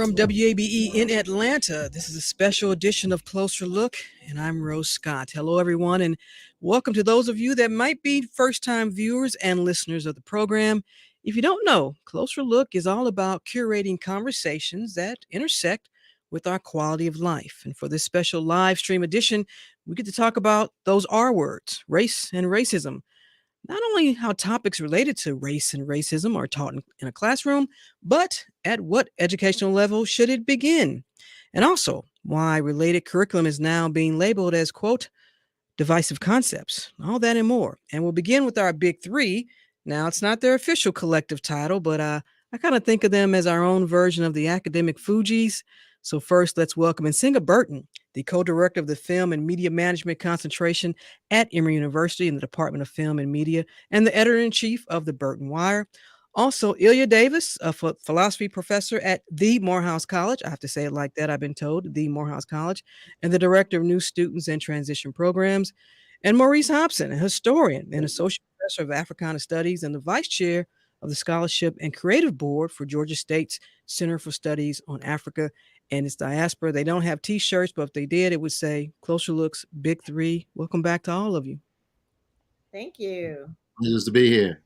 From WABE in Atlanta, this is a special edition of Closer Look, and I'm Rose Scott. Hello, everyone, and welcome to those of you that might be first-time viewers and listeners of the program. If you don't know, Closer Look is all about curating conversations that intersect with our quality of life. And for this special live stream edition, we get to talk about those R words, race and racism. Not only how topics related to race and racism are taught in a classroom, but at what educational level should it begin? And also, why related curriculum is now being labeled as, quote, divisive concepts, all that and more. And we'll begin with our big three. Now, it's not their official collective title, but I kind of think of them as our own version of the academic Fugees. So first, let's welcome Nsinga Burton, the co-director of the Film and Media Management concentration at Emory University in the Department of Film and Media, and the editor-in-chief of the Burton Wire. Also, Ilya Davis, a philosophy professor at the Morehouse College. I have to say it like that, I've been told, the Morehouse College, and the director of new students and transition programs. And Maurice Hobson, a historian and associate professor of Africana Studies and the vice chair of the Scholarship and Creative Board for Georgia State's Center for Studies on Africa and its Diaspora. They don't have T-shirts, but if they did, it would say Closer Looks Big Three. Welcome back to all of you. Thank you. Pleased to be here.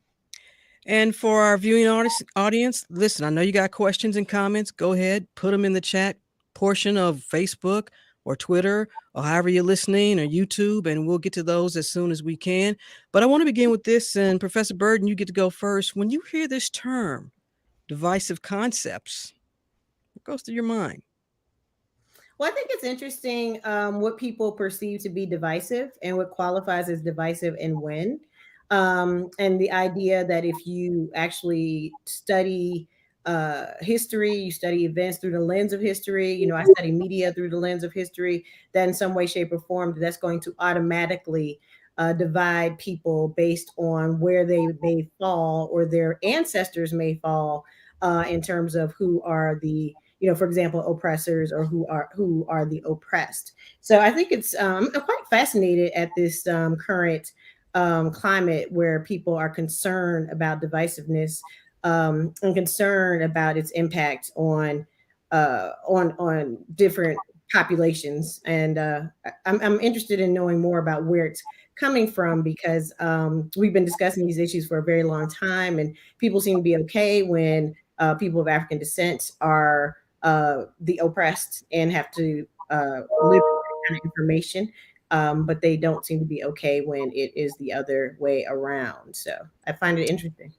And for our viewing audience, listen, I know you got questions and comments. Go ahead, put them in the chat portion of Facebook or Twitter or however you're listening, or YouTube, and we'll get to those as soon as we can. But I want to begin with this, and Professor Burton, you get to go first. When you hear this term, divisive concepts, what goes through your mind? Well, I think it's interesting what people perceive to be divisive and what qualifies as divisive and when. And the idea that if you actually study history, you study events through the lens of history. I study media through the lens of history. That in some way, shape, or form, that's going to automatically divide people based on where they may fall or their ancestors may fall in terms of who are the, for example, oppressors, or who are the oppressed. So I think it's I'm quite fascinated at this current climate where people are concerned about divisiveness, and concerned about its impact on different populations. And I'm interested in knowing more about where it's coming from, because we've been discussing these issues for a very long time, and people seem to be okay when people of African descent are the oppressed and have to live with that kind of information. But they don't seem to be okay when it is the other way around. So I find it interesting.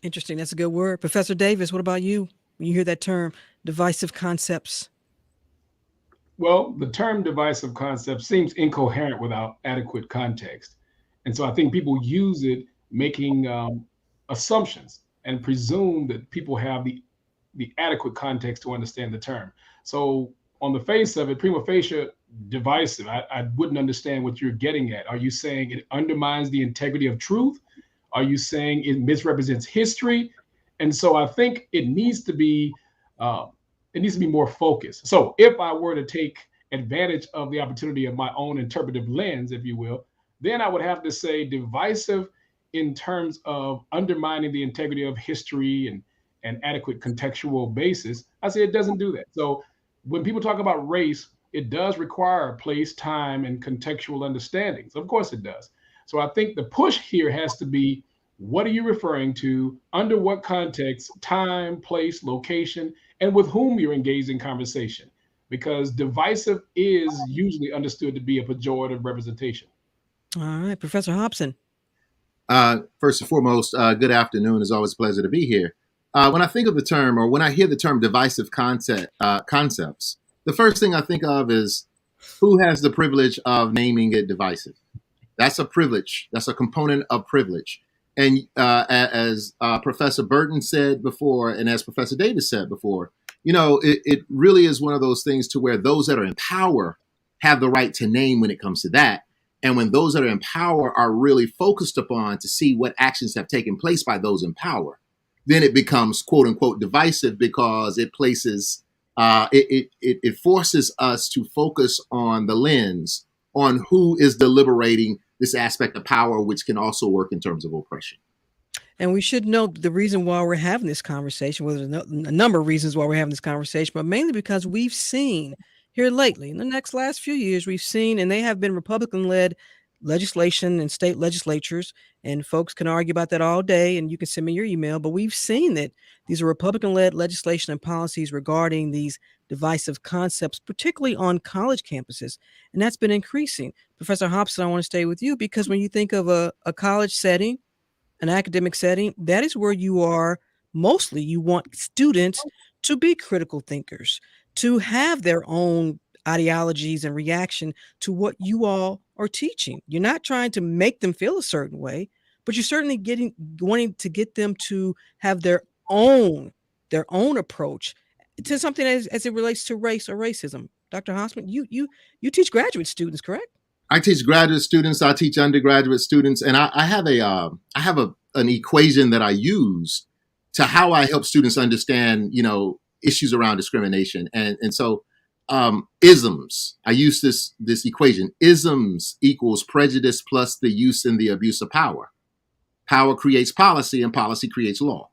Interesting. That's a good word. Professor Davis, what about you? When you hear that term, divisive concepts? Well, the term divisive concept seems incoherent without adequate context. And so I think people use it making assumptions and presume that people have the adequate context to understand the term. So, on the face of it, prima facie divisive, I wouldn't understand what you're getting at. Are you saying it undermines the integrity of truth? Are you saying it misrepresents history? And so I think uh, it needs to be more focused. So if I were to take advantage of the opportunity of my own interpretive lens, if you will, then I would have to say divisive in terms of undermining the integrity of history and adequate contextual basis. I say it doesn't do that. So when people talk about race, it does require place, time, and contextual understandings. Of course it does. So I think the push here has to be, what are you referring to? Under what context, time, place, location, and with whom you're engaged in conversation? Because divisive is usually understood to be a pejorative representation. All right, Professor Hobson. First and foremost, good afternoon. It's always a pleasure to be here. When I think of the term, or when I hear the term divisive concepts, the first thing I think of is, who has the privilege of naming it divisive? That's a privilege. That's a component of privilege. And as Professor Burton said before, and as Professor Davis said before, it really is one of those things to where those that are in power have the right to name when it comes to that. And when those that are in power are really focused upon to see what actions have taken place by those in power, then it becomes quote unquote divisive, because it places, it forces us to focus on the lens on who is deliberating this aspect of power, which can also work in terms of oppression. And we should note the reason why we're having this conversation. Well, there's a number of reasons why we're having this conversation, but mainly because we've last few years, we've seen, and they have been Republican-led legislation and state legislatures, and folks can argue about that all day, and you can send me your email, but we've seen that these are Republican-led legislation and policies regarding these divisive concepts, particularly on college campuses, and that's been increasing. Professor Hobson, I want to stay with you, because when you think of a college setting, an academic setting, that is where you want students to be critical thinkers, to have their own ideologies and reaction to what you all are teaching. You're not trying to make them feel a certain way, but you're certainly wanting to get them to have their own approach to something as it relates to race or racism. Dr. Hosman, you teach graduate students, correct? I teach graduate students. I teach undergraduate students, and I have an equation that I use to how I help students understand, issues around discrimination, and so isms. I use this equation: isms equals prejudice plus the use and the abuse of power. Power creates policy, and policy creates law.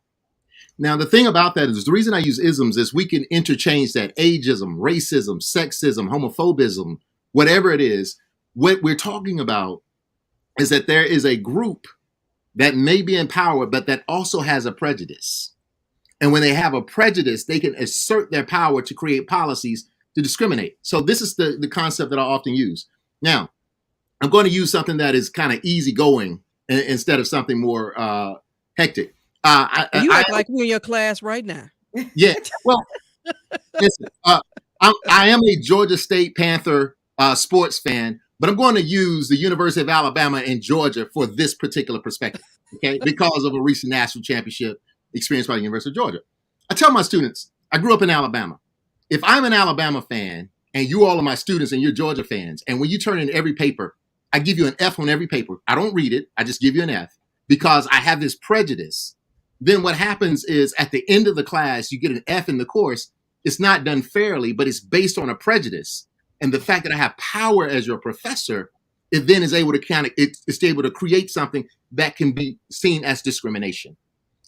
Now, the thing about that is, the reason I use isms is we can interchange that: ageism, racism, sexism, homophobism, whatever it is. What we're talking about is that there is a group that may be in power, but that also has a prejudice. And when they have a prejudice, they can assert their power to create policies to discriminate. So this is the concept that I often use. Now, I'm going to use something that is kind of easygoing instead of something more hectic. You act like we're in your class right now. Yeah. Well, listen, I am a Georgia State Panther sports fan, but I'm going to use the University of Alabama and Georgia for this particular perspective, okay? Because of a recent national championship experienced by the University of Georgia. I tell my students, I grew up in Alabama. If I'm an Alabama fan and you all are my students and you're Georgia fans, and when you turn in every paper, I give you an F on every paper. I don't read it. I just give you an F because I have this prejudice. Then what happens is at the end of the class, you get an F in the course. It's not done fairly, but it's based on a prejudice. And the fact that I have power as your professor, it then is able to it's able to create something that can be seen as discrimination.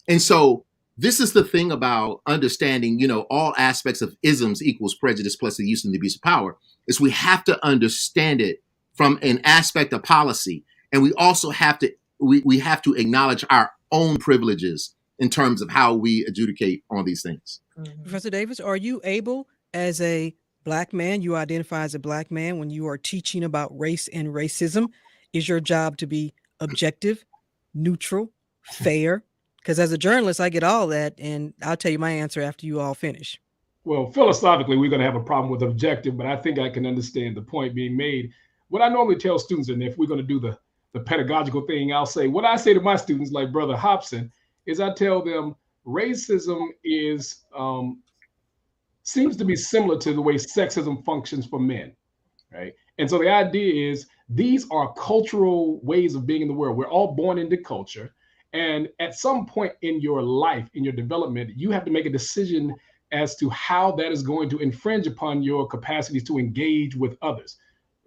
And so this is the thing about understanding, all aspects of isms equals prejudice plus the use and the abuse of power, is we have to understand it from an aspect of policy. And we also have to, we have to acknowledge our own privileges in terms of how we adjudicate on these things. Mhm. Professor Davis, are you able, as a Black man, you identify as a Black man, when you are teaching about race and racism, is your job to be objective, neutral, fair? Because as a journalist, I get all that, and I'll tell you my answer after you all finish. Well, philosophically, we're going to have a problem with objective, but I think I can understand the point being made. What I normally tell students, and if we're going to do the pedagogical thing, I'll say, what I say to my students, like Brother Hobson, is I tell them racism is seems to be similar to the way sexism functions for men, right? And so the idea is these are cultural ways of being in the world. We're all born into culture. And at some point in your life, in your development, you have to make a decision as to how that is going to infringe upon your capacities to engage with others.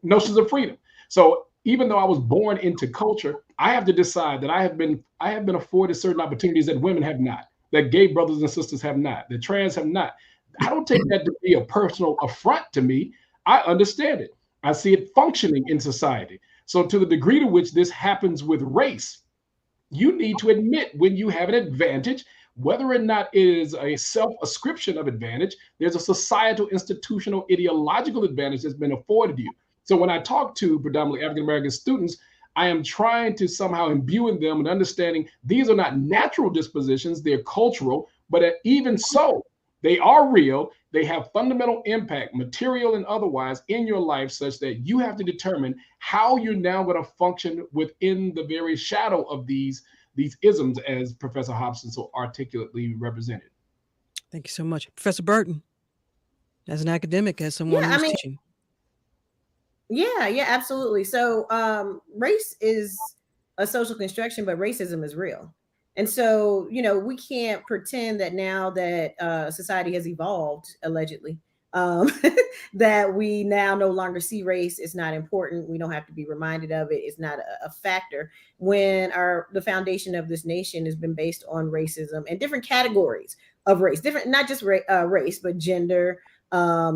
Notions of freedom. So even though I was born into culture, I have to decide that I have been afforded certain opportunities that women have not, that gay brothers and sisters have not, that trans have not. I don't take that to be a personal affront to me. I understand it. I see it functioning in society. So to the degree to which this happens with race, you need to admit when you have an advantage, whether or not it is a self-ascription of advantage, there's a societal, institutional, ideological advantage that's been afforded you. So when I talk to predominantly African-American students, I am trying to somehow imbue in them an understanding these are not natural dispositions, they're cultural, but even so, they are real. They have fundamental impact, material and otherwise, in your life, such that you have to determine how you're now going to function within the very shadow of these isms, as Professor Hobson so articulately represented. Thank you so much. Professor Burton, as an academic, as someone who's teaching. Yeah, absolutely. So race is a social construction, but racism is real. And so, we can't pretend that now that society has evolved, allegedly, that we now no longer see race. It's not important. We don't have to be reminded of it. It's not a factor when the foundation of this nation has been based on racism and different categories of race, different, not just race, but gender,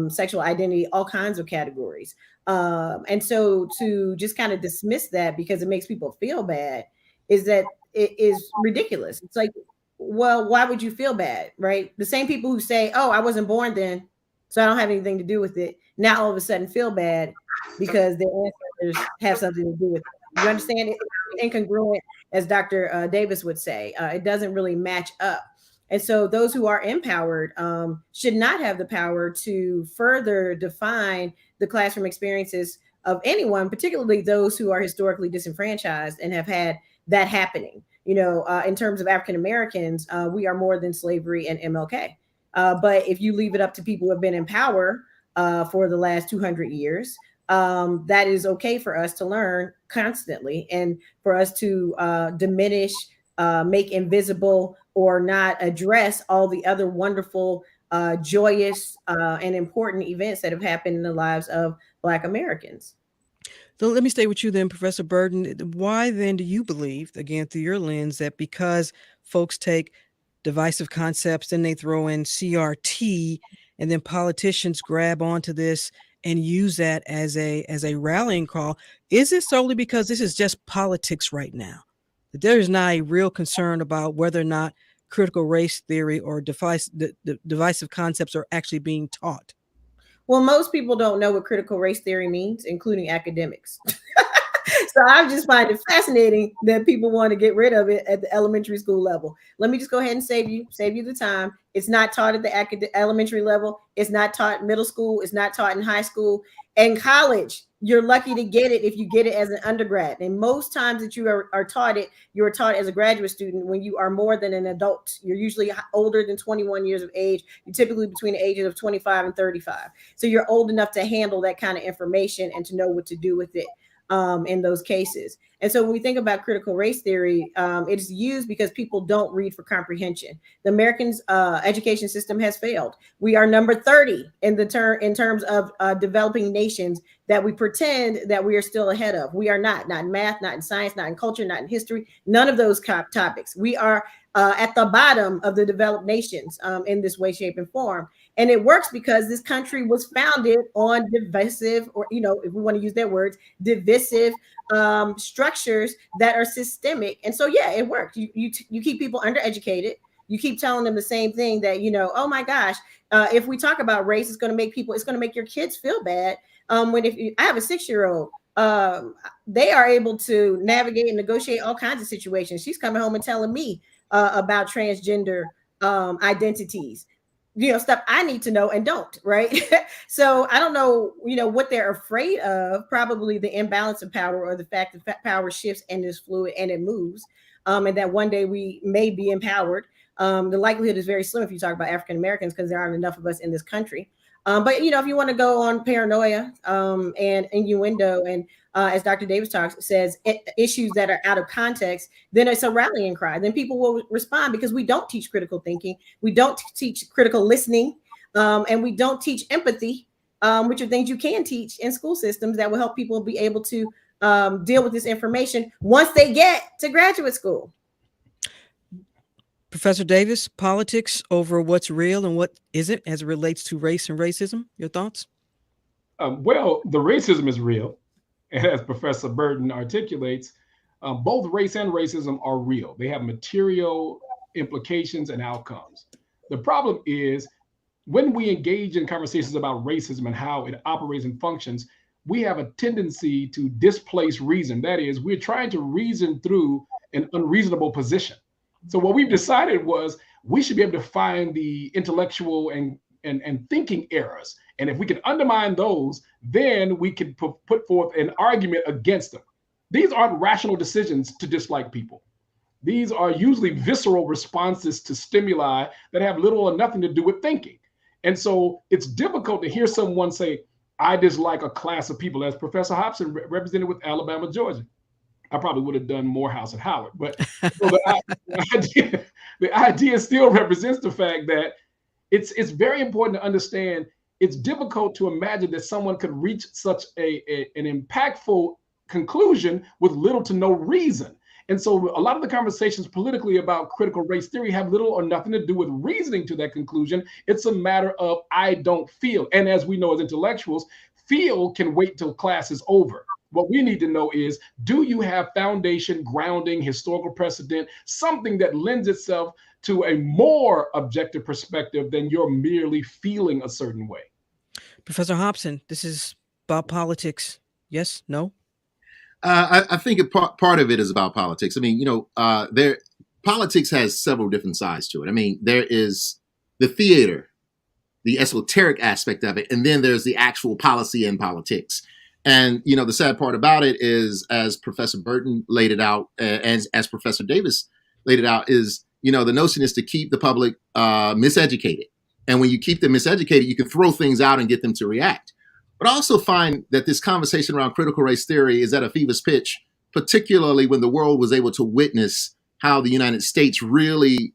sexual identity, all kinds of categories. And so to just kind of dismiss that because it makes people feel bad is that it is ridiculous. It's like, well, why would you feel bad, right? The same people who say, oh, I wasn't born then, so I don't have anything to do with it, now all of a sudden feel bad because their ancestors have something to do with it. You understand? It's incongruent, as Dr. Davis would say. It doesn't really match up. And so those who are empowered should not have the power to further define the classroom experiences of anyone, particularly those who are historically disenfranchised and have had that happening. In terms of African Americans, we are more than slavery and MLK. But if you leave it up to people who have been in power for the last 200 years, that is okay for us to learn constantly and for us to diminish, make invisible, or not address all the other wonderful, joyous, and important events that have happened in the lives of Black Americans. So let me stay with you then, Professor Burton. Why then do you believe, again, through your lens, that because folks take divisive concepts, then they throw in CRT, and then politicians grab onto this and use that as a rallying call? Is it solely because this is just politics right now? That there is not a real concern about whether or not critical race theory or divisive concepts are actually being taught? Well, most people don't know what critical race theory means, including academics. So I just find it fascinating that people want to get rid of it at the elementary school level. Let me just go ahead and save you the time. It's not taught at the elementary level. It's not taught in middle school. It's not taught in high school and college. you're lucky to get it if you get it as an undergrad. And most times that you are taught it, you're taught as a graduate student when you are more than an adult. You're usually older than 21 years of age. You're typically between the ages of 25 and 35. So you're old enough to handle that kind of information and to know what to do with it in those cases. And so when we think about critical race theory, it is used because people don't read for comprehension. The American's education system has failed. We are number 30 in terms of developing nations that we pretend that we are still ahead of. We are not in math, not in science, not in culture, not in history, none of those topics. We are at the bottom of the developed nations in this way, shape, and form. And it works because this country was founded on divisive, or, if we want to use their words, divisive structures that are systemic. And so, yeah, it works. You keep people undereducated. You keep telling them the same thing that, oh my gosh, if we talk about race, it's going to make your kids feel bad. I have a 6-year-old, they are able to navigate and negotiate all kinds of situations. She's coming home and telling me about transgender identities, stuff I need to know and don't, right? So I don't know, what they're afraid of, probably the imbalance of power, or the fact that power shifts and is fluid and it moves, and that one day we may be empowered. The likelihood is very slim if you talk about African Americans, because there aren't enough of us in this country. But if you want to go on paranoia and innuendo, and as Dr. Davis says, issues that are out of context, then it's a rallying cry. Then people will respond, because we don't teach critical thinking, we don't teach critical listening, and we don't teach empathy, which are things you can teach in school systems that will help people be able to deal with this information once they get to graduate school. Professor Davis, politics over what's real and what isn't as it relates to race and racism. Your thoughts? Well, the racism is real. And as Professor Burton articulates, both race and racism are real. They have material implications and outcomes. The problem is, when we engage in conversations about racism and how it operates and functions, we have a tendency to displace reason. That is, we're trying to reason through an unreasonable position. So what we've decided was we should be able to find the intellectual and thinking errors. And if we can undermine those, then we can put forth an argument against them. These aren't rational decisions to dislike people. These are usually visceral responses to stimuli that have little or nothing to do with thinking. And so it's difficult to hear someone say, I dislike a class of people, as Professor Hobson represented with Alabama, Georgia. I probably would have done Morehouse at Howard, but the idea still represents the fact that it's very important to understand. It's difficult to imagine that someone could reach such an impactful conclusion with little to no reason. And so a lot of the conversations politically about critical race theory have little or nothing to do with reasoning to that conclusion. It's a matter of, I don't feel. And as we know as intellectuals, feel can wait till class is over. What we need to know is, do you have foundation, grounding, historical precedent, something that lends itself to a more objective perspective than you're merely feeling a certain way? Professor Hobson, this is about politics. Yes? No? I think part of it is about politics. I mean, politics has several different sides to it. I mean, there is the theater, the esoteric aspect of it, and then there's the actual policy and politics. And, the sad part about it is, as Professor Burton laid it out, as Professor Davis laid it out, is, the notion is to keep the public miseducated. And when you keep them miseducated, you can throw things out and get them to react. But I also find that this conversation around critical race theory is at a fever's pitch, particularly when the world was able to witness how the United States really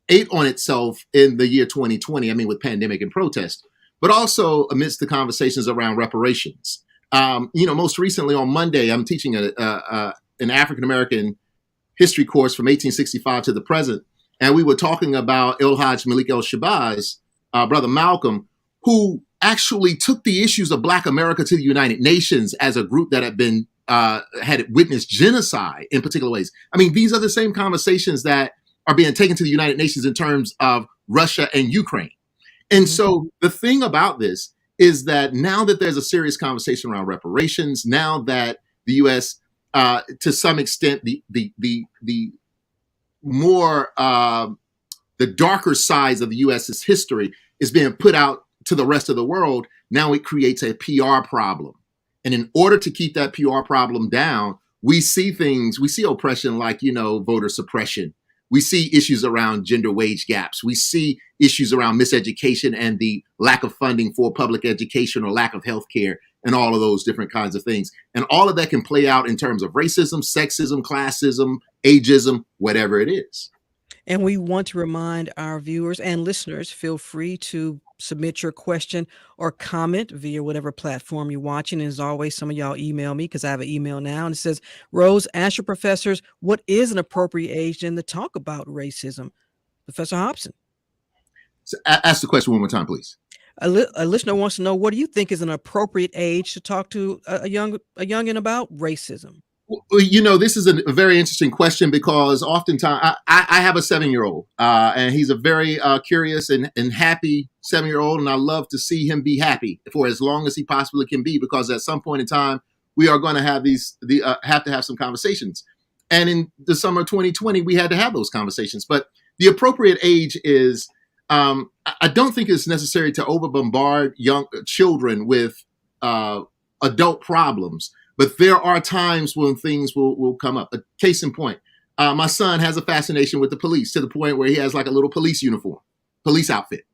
ate on itself in the year 2020, with pandemic and protest, but also amidst the conversations around reparations. Most recently on Monday, I'm teaching an African-American history course from 1865 to the present. And we were talking about El Hajj Malik El-Shabazz, Brother Malcolm, who actually took the issues of Black America to the United Nations as a group that had witnessed genocide in particular ways. These are the same conversations that are being taken to the United Nations in terms of Russia and Ukraine. And so the thing about this is that now that there's a serious conversation around reparations, now that the U.S., to some extent, the more the darker sides of the U.S.'s history is being put out to the rest of the world, now it creates a PR problem. And in order to keep that PR problem down, we see oppression like, voter suppression. We see issues around gender wage gaps. We see issues around miseducation and the lack of funding for public education or lack of health care and all of those different kinds of things. And all of that can play out in terms of racism, sexism, classism, ageism, whatever it is. And we want to remind our viewers and listeners, feel free to submit your question or comment via whatever platform you're watching. And as always, some of y'all email me because I have an email now. And it says, Rose, ask your professors, what is an appropriate age then to talk about racism? Professor Hobson. So ask the question one more time, please. A listener wants to know, what do you think is an appropriate age to talk to a youngin about racism? Well, this is a very interesting question because oftentimes I have a 7-year-old and he's a very curious and happy 7-year-old. And I love to see him be happy for as long as he possibly can be, because at some point in time, we are going to have have to have some conversations. And in the summer of 2020, we had to have those conversations. But the appropriate age is, I don't think it's necessary to over bombard young children with adult problems. But there are times when things will come up. A case in point, my son has a fascination with the police to the point where he has like a little police uniform, police outfit.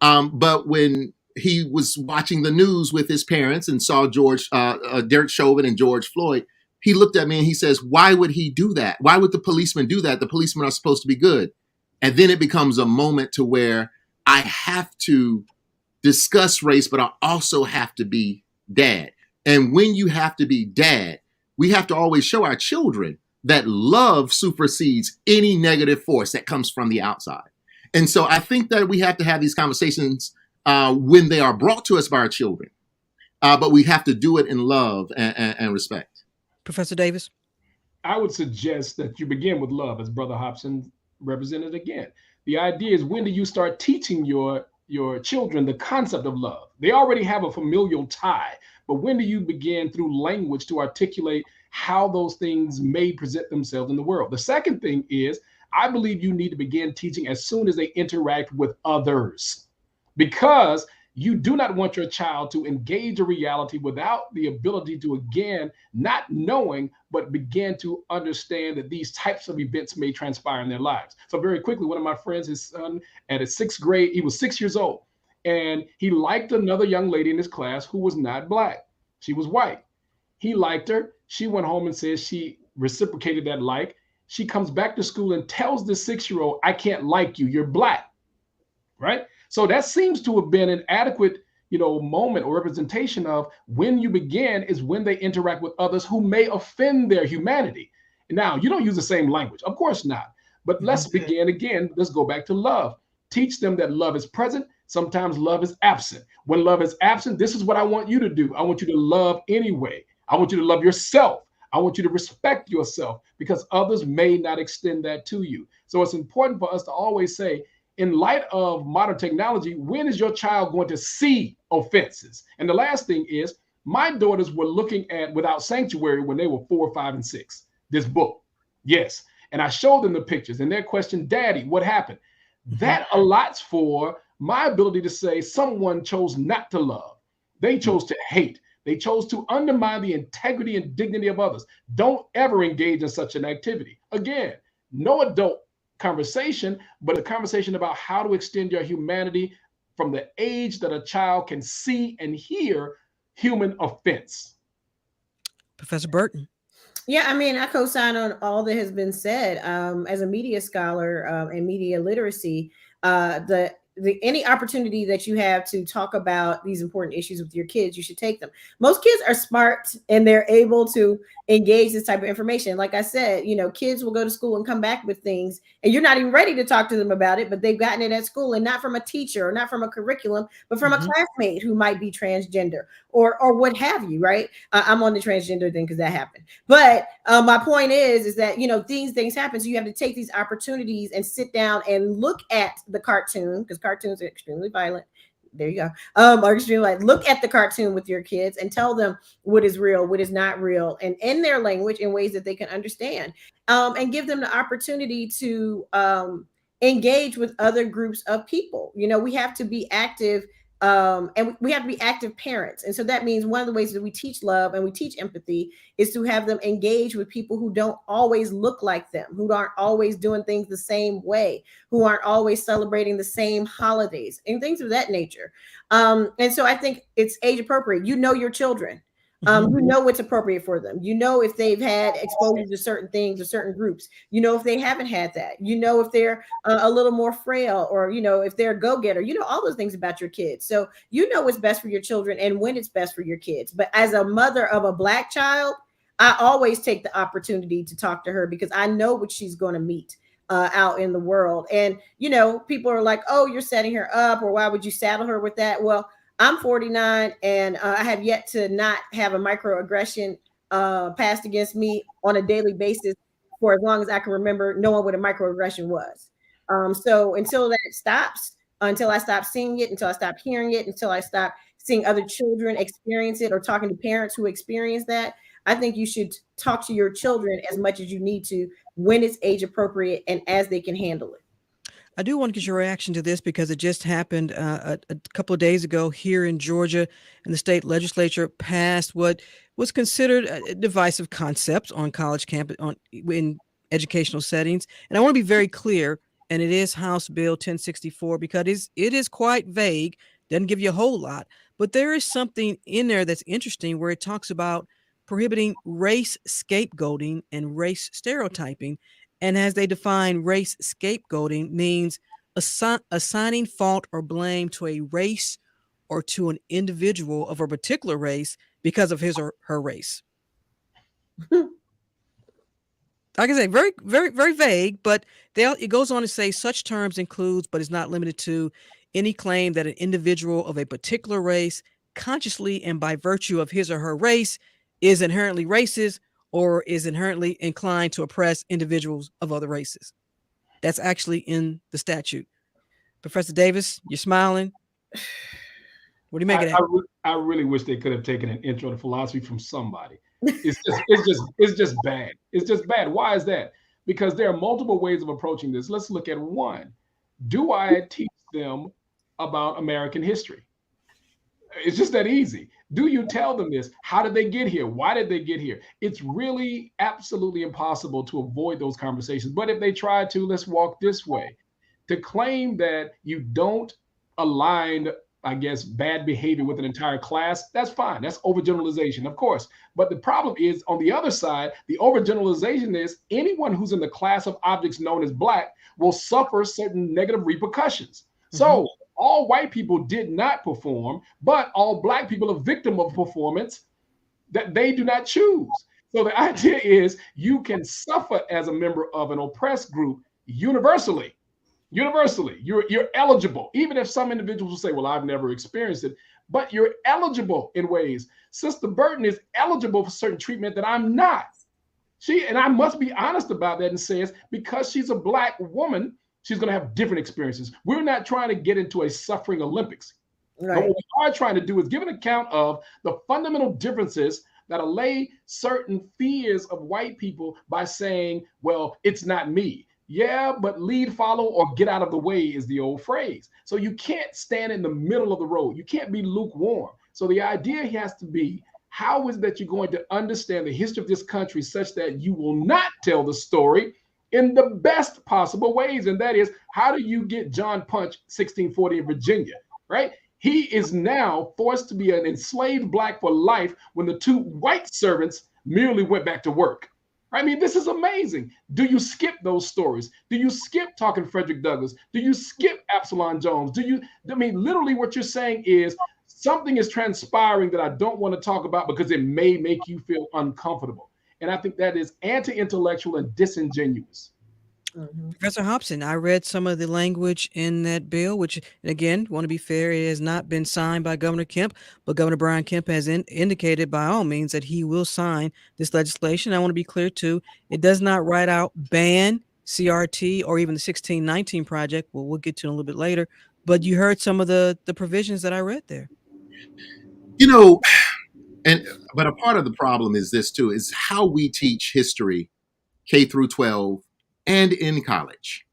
But when he was watching the news with his parents and saw Derek Chauvin and George Floyd, he looked at me and he says, why would he do that? Why would the policeman do that? The policemen are supposed to be good. And then it becomes a moment to where I have to discuss race, but I also have to be dad. And when you have to be dad, we have to always show our children that love supersedes any negative force that comes from the outside. And so I think that we have to have these conversations when they are brought to us by our children, but we have to do it in love and respect. Professor Davis? I would suggest that you begin with love, as Brother Hobson represented again. The idea is, when do you start teaching your children the concept of love? They already have a familial tie. But when do you begin through language to articulate how those things may present themselves in the world? The second thing is, I believe you need to begin teaching as soon as they interact with others, because you do not want your child to engage a reality without the ability to, again, not knowing, but begin to understand that these types of events may transpire in their lives. So very quickly, one of my friends, his son, at his 6th grade, he was 6 years old. And he liked another young lady in his class who was not Black. She was white. He liked her. She went home and said she reciprocated that like. She comes back to school and tells the 6-year-old, I can't like you, you're Black, right? So that seems to have been an adequate, moment or representation of when you begin is when they interact with others who may offend their humanity. Now, you don't use the same language, of course not. But let's begin again. Let's go back to love. Teach them that love is present. Sometimes love is absent. When love is absent, this is what I want you to do. I want you to love anyway. I want you to love yourself. I want you to respect yourself, because others may not extend that to you. So it's important for us to always say, in light of modern technology, when is your child going to see offenses? And the last thing is, my daughters were looking at Without Sanctuary when they were 4, 5, and 6, this book. Yes. And I showed them the pictures and their question, Daddy, what happened? That allots for my ability to say someone chose not to love. They chose to hate. They chose to undermine the integrity and dignity of others. Don't ever engage in such an activity. Again, no adult conversation, but a conversation about how to extend your humanity from the age that a child can see and hear human offense. Professor Burton? Yeah, I mean, I co-sign on all that has been said. As a media scholar and media literacy, any opportunity that you have to talk about these important issues with your kids, you should take them. Most kids are smart and they're able to engage this type of information. Like I said, kids will go to school and come back with things and you're not even ready to talk to them about it, but they've gotten it at school, and not from a teacher or not from a curriculum, but from a classmate who might be transgender or what have you, right? I'm on the transgender thing because that happened. But my point is that, these things happen. So you have to take these opportunities and sit down and look at the cartoon, because cartoons are extremely violent. There you go. Are extremely violent. Look at the cartoon with your kids and tell them what is real, what is not real, and in their language in ways that they can understand, and give them the opportunity to engage with other groups of people. We have to be active And we have to be active parents. And so that means one of the ways that we teach love and we teach empathy is to have them engage with people who don't always look like them, who aren't always doing things the same way, who aren't always celebrating the same holidays and things of that nature. And so I think it's age appropriate. You know your children. You know what's appropriate for them. You know if they've had exposure to certain things or certain groups. You know if they haven't had that. You know if they're a little more frail, or if they're a go-getter. You know all those things about your kids. So you know what's best for your children and when it's best for your kids. But as a mother of a Black child, I always take the opportunity to talk to her because I know what she's going to meet out in the world. And people are like, "Oh, you're setting her up," or "Why would you saddle her with that?" Well, I'm 49 and I have yet to not have a microaggression passed against me on a daily basis for as long as I can remember knowing what a microaggression was. So until that stops, until I stop seeing it, until I stop hearing it, until I stop seeing other children experience it or talking to parents who experience that, I think you should talk to your children as much as you need to when it's age appropriate and as they can handle it. I do want to get your reaction to this because it just happened a couple of days ago here in Georgia, and the state legislature passed what was considered a divisive concept on college campus in educational settings. And I want to be very clear, and it is House Bill 1064 because it is quite vague, doesn't give you a whole lot, but there is something in there that's interesting where it talks about prohibiting race scapegoating and race stereotyping. And as they define race scapegoating means assigning fault or blame to a race or to an individual of a particular race because of his or her race. Like I say, very, very, very vague, but it goes on to say such terms includes, but is not limited to, any claim that an individual of a particular race consciously and by virtue of his or her race is inherently racist or is inherently inclined to oppress individuals of other races. That's actually in the statute. Professor Davis, you're smiling. What do you make of that? I really wish they could have taken an intro to philosophy from somebody. It's just bad. It's just bad. Why is that? Because there are multiple ways of approaching this. Let's look at one. Do I teach them about American history? It's just that easy. Do you tell them this? How did they get here? Why did they get here? It's really absolutely impossible to avoid those conversations. But if they try to, let's walk this way. To claim that you don't align, I guess, bad behavior with an entire class, that's fine. That's overgeneralization, of course. But the problem is, on the other side, the overgeneralization is anyone who's in the class of objects known as Black will suffer certain negative repercussions. So all white people did not perform, but all Black people are victim of performance that they do not choose. So the idea is you can suffer as a member of an oppressed group universally. You're eligible, even if some individuals will say, well, I've never experienced it, but you're eligible in ways. Sister Burton is eligible for certain treatment that I'm not. And I must be honest about that and says, because she's a Black woman, she's going to have different experiences. We're not trying to get into a suffering Olympics. Right. But what we are trying to do is give an account of the fundamental differences that allay certain fears of white people by saying, well, it's not me. Yeah, but lead, follow, or get out of the way is the old phrase. So you can't stand in the middle of the road. You can't be lukewarm. So the idea has to be, how is that you're going to understand the history of this country such that you will not tell the story in the best possible ways? And that is, how do you get John Punch 1640 in Virginia, right? He is now forced to be an enslaved Black for life when the two white servants merely went back to work. I mean, this is amazing. Do you skip those stories? Do you skip talking Frederick Douglass? Do you skip Absalom Jones? Literally what you're saying is something is transpiring that I don't want to talk about because it may make you feel uncomfortable. And I think that is anti-intellectual and disingenuous. Professor Hobson, I read some of the language in that bill, which, again, want to be fair, it has not been signed by Governor Kemp, but Governor Brian Kemp has indicated by all means that he will sign this legislation. I want to be clear, too, it does not write out ban CRT or even the 1619 project. Well, we'll get to it a little bit later, but you heard some of the provisions that I read there. But a part of the problem is this, too, is how we teach history K through 12 and in college.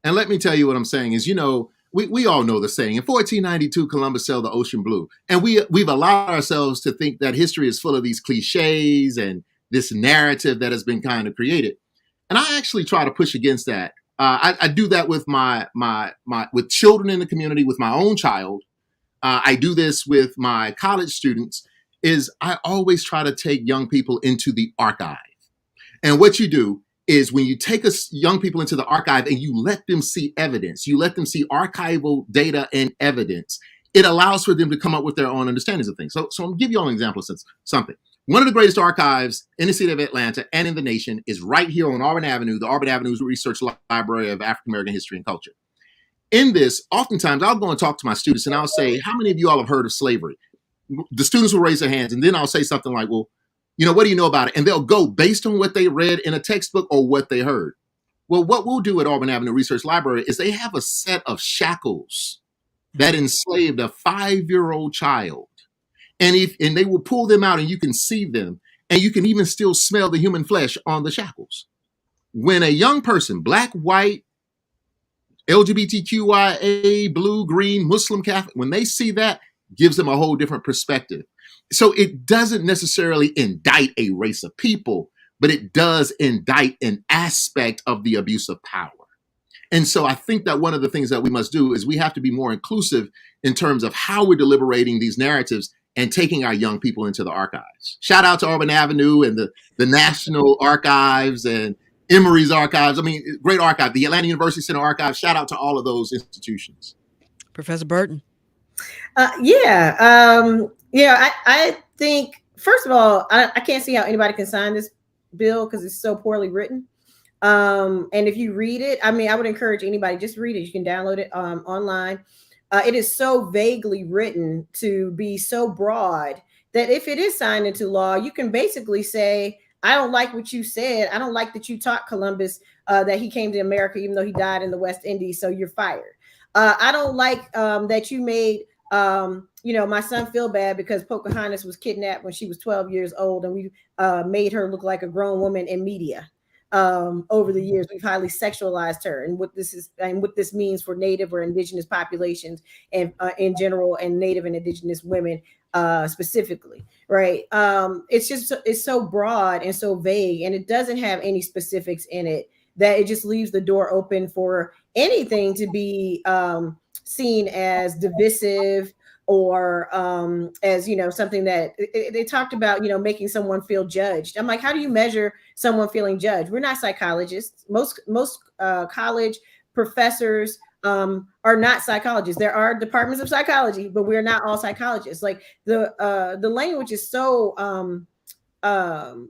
And let me tell you what I'm saying is, we all know the saying. In 1492, Columbus sailed the ocean blue. And we've allowed ourselves to think that history is full of these cliches and this narrative that has been kind of created. And I actually try to push against that. I do that with my with children in the community, with my own child. I do this with my college students. Is I always try to take young people into the archive. And what you do is when you take young people into the archive and you let them see evidence, you let them see archival data and evidence, it allows for them to come up with their own understandings of things. So I'm going to give you all an example of something. One of the greatest archives in the city of Atlanta and in the nation is right here on Auburn Avenue, the Auburn Avenue Research Library of African American History and Culture. In this, oftentimes I'll go and talk to my students and I'll say, how many of you all have heard of slavery? The students will raise their hands, and then I'll say something like, well, what do you know about it? And they'll go based on what they read in a textbook or what they heard. Well, what we'll do at Auburn Avenue Research Library is they have a set of shackles that enslaved a 5-year-old child. And they will pull them out and you can see them, and you can even still smell the human flesh on the shackles. When a young person, black, white, LGBTQIA, blue, green, Muslim, Catholic, when they see that, gives them a whole different perspective. So it doesn't necessarily indict a race of people, but it does indict an aspect of the abuse of power. And so I think that one of the things that we must do is we have to be more inclusive in terms of how we're deliberating these narratives and taking our young people into the archives. Shout out to Auburn Avenue and the National Archives and Emory's Archives. I mean, great archive, the Atlanta University Center Archives. Shout out to all of those institutions. Professor Burton. I think, first of all, I can't see how anybody can sign this bill because it's so poorly written. And if you read it, I mean, I would encourage anybody, just read it. You can download it online. It is so vaguely written to be so broad that if it is signed into law, you can basically say, I don't like what you said. I don't like that you taught Columbus that he came to America, even though he died in the West Indies. So you're fired. I don't like that you made my son feel bad because Pocahontas was kidnapped when she was 12 years old, and we made her look like a grown woman in media. Over the years, we've highly sexualized her, and what this means for Native or Indigenous populations, and in general, and Native and Indigenous women specifically, right? It's so broad and so vague, and it doesn't have any specifics in it, that it just leaves the door open for anything to be seen as divisive or as something that they talked about, making someone feel judged. I'm like, how do you measure someone feeling judged? We're not psychologists. Most college professors are not psychologists. There are departments of psychology, but we're not all psychologists. Like the language is so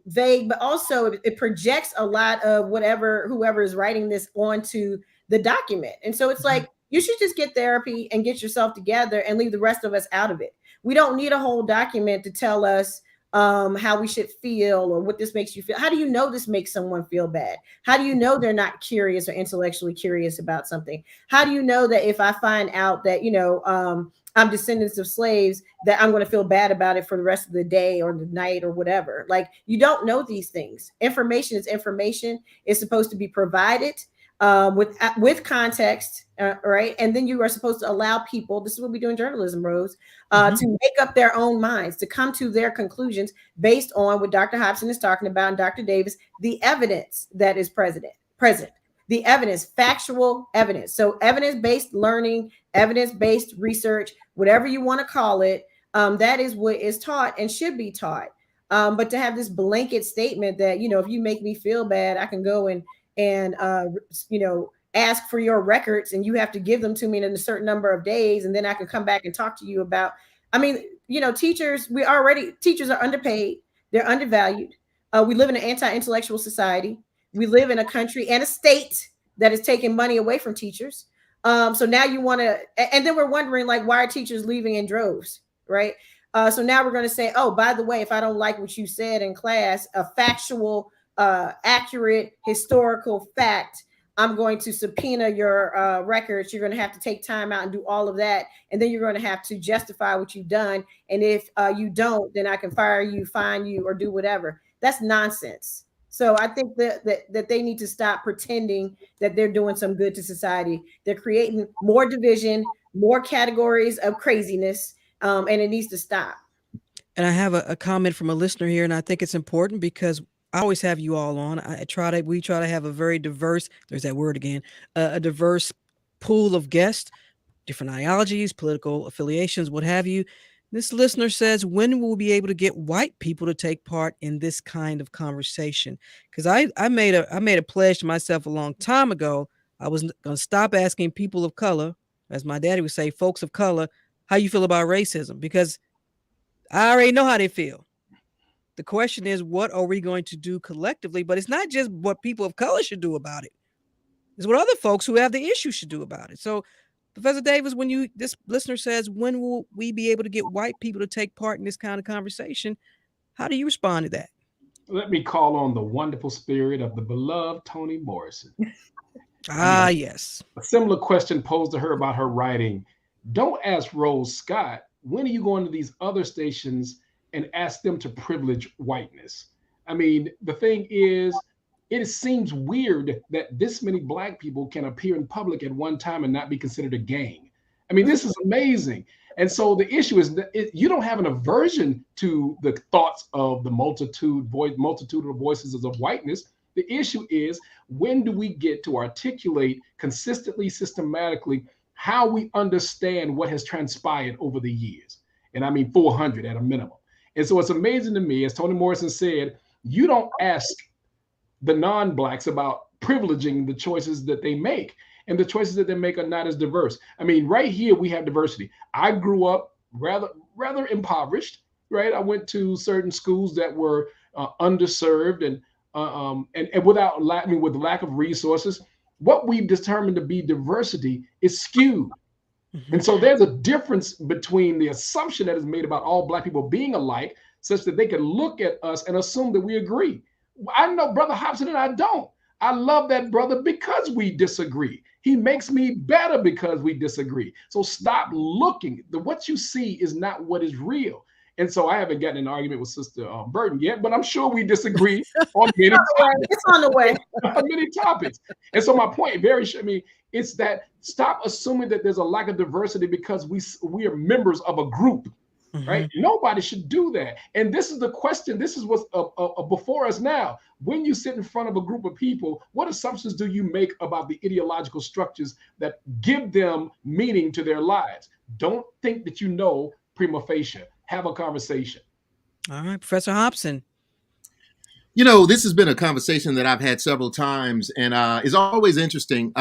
vague, but also it projects a lot of whoever is writing this onto the document. And so it's like, you should just get therapy and get yourself together and leave the rest of us out of it. We don't need a whole document to tell us how we should feel or what this makes you feel. How do you know this makes someone feel bad? How do you know they're not curious or intellectually curious about something? How do you know that if I find out that, I'm descendants of slaves, that I'm going to feel bad about it for the rest of the day or the night or whatever? Like, you don't know these things. Information is information. It's supposed to be provided with context, right? And then you are supposed to allow people, this is what we do in journalism, Rose, to make up their own minds, to come to their conclusions based on what Dr. Hobson is talking about and Dr. Davis, the evidence that is present, the evidence, factual evidence. So evidence-based learning, evidence-based research, whatever you want to call it, that is what is taught and should be taught. But to have this blanket statement that, if you make me feel bad, I can go and ask for your records and you have to give them to me in a certain number of days, and then I can come back and talk to you about, teachers are underpaid. They're undervalued. We live in an anti-intellectual society. We live in a country and a state that is taking money away from teachers. So now you want to, and then we're wondering, like, why are teachers leaving in droves, right? So now we're going to say, oh, by the way, if I don't like what you said in class, a factual, accurate historical fact, I'm going to subpoena your records. You're going to have to take time out and do all of that. And then you're going to have to justify what you've done. And if you don't, then I can fire you, fine you, or do whatever. That's nonsense. So I think that they need to stop pretending that they're doing some good to society. They're creating more division, more categories of craziness, and it needs to stop. And I have a comment from a listener here, and I think it's important because I always have you all on. We try to have a very diverse, there's that word again, a diverse pool of guests, different ideologies, political affiliations, what have you. This listener says, when will we be able to get white people to take part in this kind of conversation? Because I made a pledge to myself a long time ago. I was going to stop asking people of color, as my daddy would say, folks of color, how you feel about racism, because I already know how they feel. The question is, what are we going to do collectively? But it's not just what people of color should do about it. It's what other folks who have the issue should do about it. So, Professor Davis, this listener says, when will we be able to get white people to take part in this kind of conversation? How do you respond to that? Let me call on the wonderful spirit of the beloved Toni Morrison. Yes. A similar question posed to her about her writing. Don't ask Rose Scott, when are you going to these other stations and ask them to privilege whiteness? I mean, the thing is, it seems weird that this many black people can appear in public at one time and not be considered a gang. I mean, this is amazing. And so the issue is that you don't have an aversion to the thoughts of the multitude of voices of whiteness. The issue is, when do we get to articulate consistently, systematically, how we understand what has transpired over the years? And I mean 400 at a minimum. And so it's amazing to me, as Toni Morrison said, you don't ask the non-blacks about privileging the choices that they make. And the choices that they make are not as diverse. I mean, right here we have diversity. I grew up rather impoverished, right? I went to certain schools that were underserved and with lack of resources. What we've determined to be diversity is skewed. Mm-hmm. And so there's a difference between the assumption that is made about all black people being alike, such that they can look at us and assume that we agree. I know Brother Hobson and I don't. I love that brother because we disagree. He makes me better because we disagree. So stop looking. What you see is not what is real. And so I haven't gotten an argument with Sister Burton yet, but I'm sure we disagree on many topics. It's on the way. Many topics. And so my point, it's that stop assuming that there's a lack of diversity because we are members of a group. Mm-hmm. Right? Nobody should do that. And this is the question. This is what's before us now. When you sit in front of a group of people, what assumptions do you make about the ideological structures that give them meaning to their lives? Don't think that you know prima facie. Have a conversation. All right, Professor Hobson. You know, this has been a conversation that I've had several times, and it's always interesting.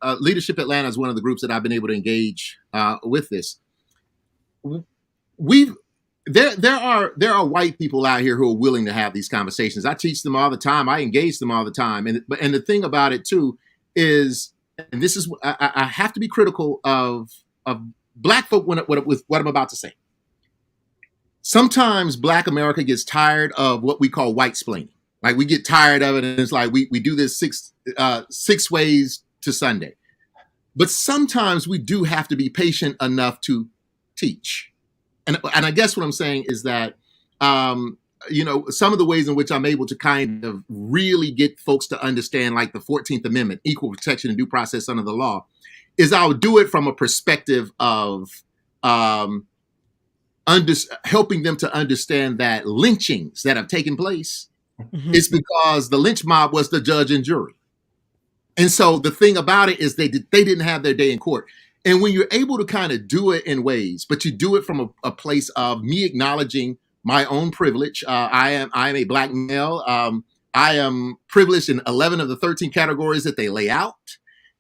Leadership Atlanta is one of the groups that I've been able to engage with this. There are white people out here who are willing to have these conversations. I teach them all the time. I engage them all the time. And the thing about it too is, and this is, I have to be critical of black folk with what I'm about to say. Sometimes Black America gets tired of what we call white splaining. Like, we get tired of it, and it's like we do this six ways to Sunday. But sometimes we do have to be patient enough to teach. And I guess what I'm saying is that, some of the ways in which I'm able to kind of really get folks to understand, like the 14th Amendment, equal protection and due process under the law, is I'll do it from a perspective of helping them to understand that lynchings that have taken place is because the lynch mob was the judge and jury. And so the thing about it is they didn't have their day in court. And when you're able to kind of do it in ways, but you do it from a place of me acknowledging my own privilege. I am a Black male. I am privileged in 11 of the 13 categories that they lay out.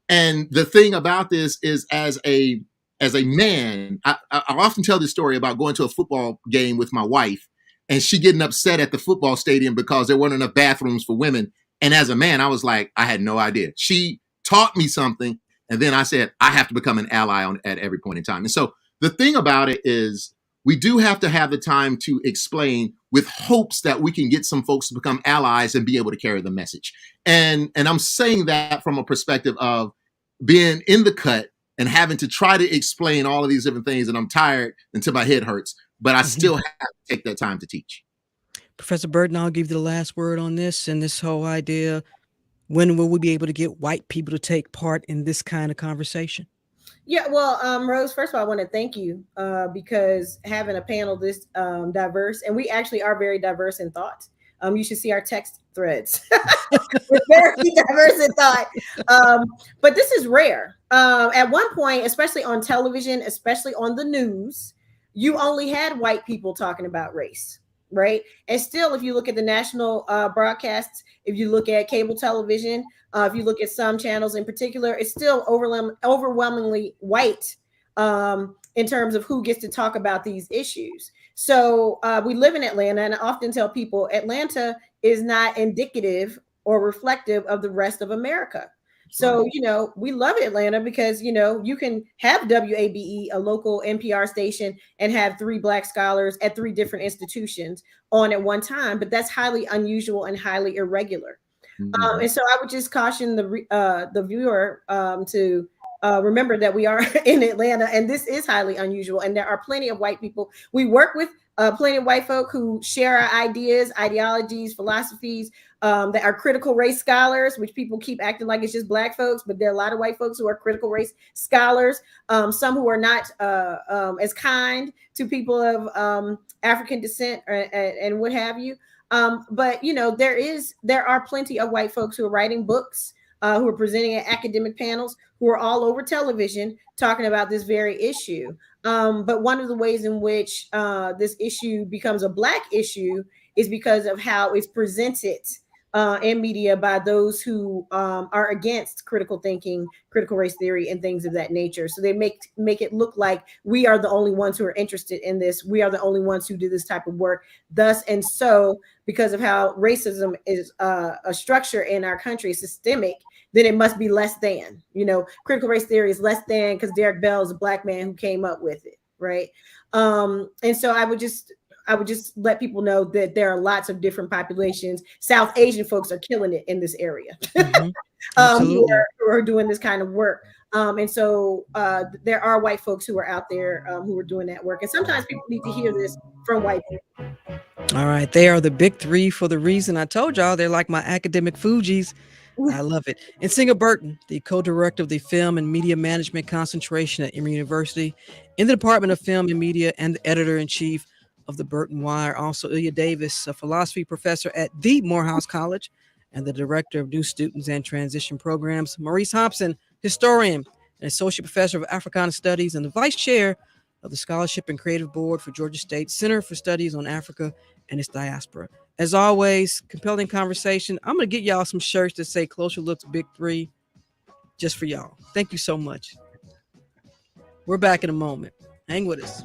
And the thing about this is, as a man, I often tell this story about going to a football game with my wife and she getting upset at the football stadium because there weren't enough bathrooms for women. And as a man, I was like, I had no idea. She taught me something. And then I said, I have to become an ally at every point in time. And so the thing about it is, we do have to have the time to explain with hopes that we can get some folks to become allies and be able to carry the message. And I'm saying that from a perspective of being in the cut and having to try to explain all of these different things. And I'm tired until my head hurts, but I still have to take that time to teach. Professor Burton, I'll give you the last word on this and this whole idea. When will we be able to get white people to take part in this kind of conversation? Yeah, well, Rose, first of all, I want to thank you because having a panel this diverse, and we actually are very diverse in thought. You should see our text threads. We're very diverse in thought. But this is rare. At one point, especially on television, especially on the news, you only had white people talking about race, right? And still, if you look at the national broadcasts, if you look at cable television, if you look at some channels in particular, it's still overwhelmingly white in terms of who gets to talk about these issues. So we live in Atlanta, and I often tell people Atlanta is not indicative or reflective of the rest of America. So, we love Atlanta because, you can have WABE, a local NPR station, and have 3 Black scholars at 3 different institutions on at one time, but that's highly unusual and highly irregular. Mhm. And so I would just caution the viewer to remember that we are in Atlanta, and this is highly unusual. And there are plenty of white people. We work with plenty of white folk who share our ideas, ideologies, philosophies that are critical race scholars, which people keep acting like it's just Black folks, but there are a lot of white folks who are critical race scholars. Some who are not as kind to people of African descent and what have you. But there are plenty of white folks who are writing books, who are presenting at academic panels, who are all over television talking about this very issue. But one of the ways in which this issue becomes a Black issue is because of how it's presented in media by those who are against critical thinking, critical race theory, and things of that nature. So they make it look like we are the only ones who are interested in this. We are the only ones who do this type of work. Thus, and so, because of how racism is a structure in our country, systemic, then it must be less than. Critical race theory is less than because Derek Bell is a Black man who came up with it, right? And so I would just let people know that there are lots of different populations. South Asian folks are killing it in this area. Mm-hmm. Who are doing this kind of work. And so there are white folks who are out there who are doing that work. And sometimes people need to hear this from white people. All right. They are the big 3 for the reason I told y'all. They're like my academic Fugees. I love it. And Singer Burton, the co-director of the Film and Media Management concentration at Emory University in the Department of Film and Media, and the editor-in-chief of the Burton Wire. Also, Ilya Davis, a philosophy professor at the Morehouse College and the director of New Students and Transition Programs. Maurice Hobson, historian and associate professor of Africana Studies and the vice chair of the Scholarship and Creative Board for Georgia State Center for Studies on Africa and its Diaspora. As always, compelling conversation. I'm going to get y'all some shirts that say Closer Look's Big 3 just for y'all. Thank you so much. We're back in a moment. Hang with us.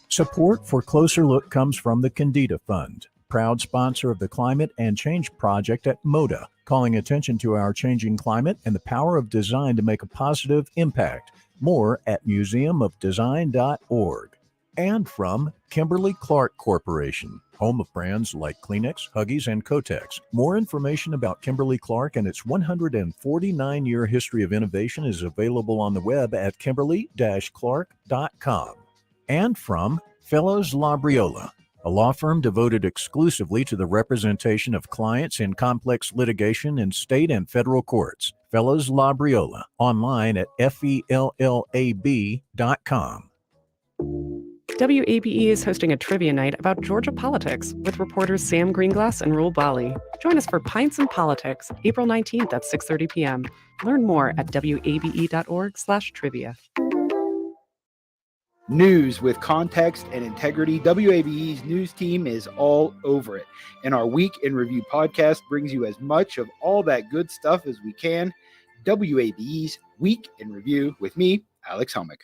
Support for Closer Look comes from the Candida Fund, proud sponsor of the Climate and Change Project at MODA, calling attention to our changing climate and the power of design to make a positive impact. More at museumofdesign.org. And from Kimberly-Clark Corporation, home of brands like Kleenex, Huggies, and Kotex. More information about Kimberly-Clark and its 149-year history of innovation is available on the web at kimberly-clark.com. And from Fellows Labriola, a law firm devoted exclusively to the representation of clients in complex litigation in state and federal courts. Fellows Labriola, online at fellab.com. WABE is hosting a trivia night about Georgia politics with reporters Sam Greenglass and Rule Bali. Join us for Pints and Politics, April 19th at 6:30 p.m. Learn more at wabe.org/trivia. News with context and integrity. WABE's news team is all over it. And our Week in Review podcast brings you as much of all that good stuff as we can. WABE's Week in Review with me, Alex Helmick.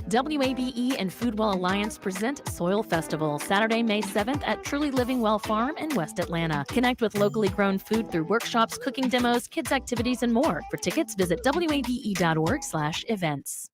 WABE and Foodwell Alliance present Soil Festival, Saturday, May 7th at Truly Living Well Farm in West Atlanta. Connect with locally grown food through workshops, cooking demos, kids activities, and more. For tickets, visit wabe.org/events.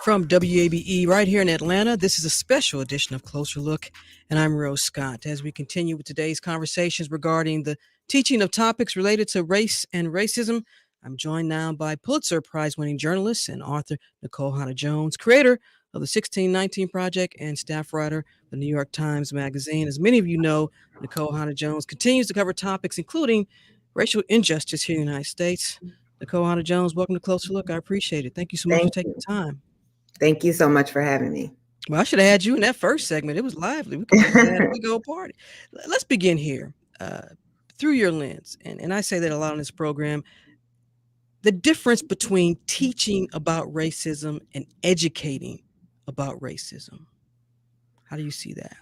From WABE right here in Atlanta, this is a special edition of Closer Look, and I'm Rose Scott. As we continue with today's conversations regarding the teaching of topics related to race and racism, I'm joined now by Pulitzer Prize winning journalist and author Nikole Hannah-Jones, creator of the 1619 Project and staff writer of the New York Times Magazine. As many of you know, Nikole Hannah-Jones continues to cover topics including racial injustice here in the United States. Nikole Hannah-Jones, welcome to Closer Look. I appreciate it. Thank you so much for taking the time. Thank you so much for having me. Well, I should have had you in that first segment. It was lively. We could have had a big old party. Let's begin here through your lens. And I say that a lot on this program. The difference between teaching about racism and educating about racism. How do you see that?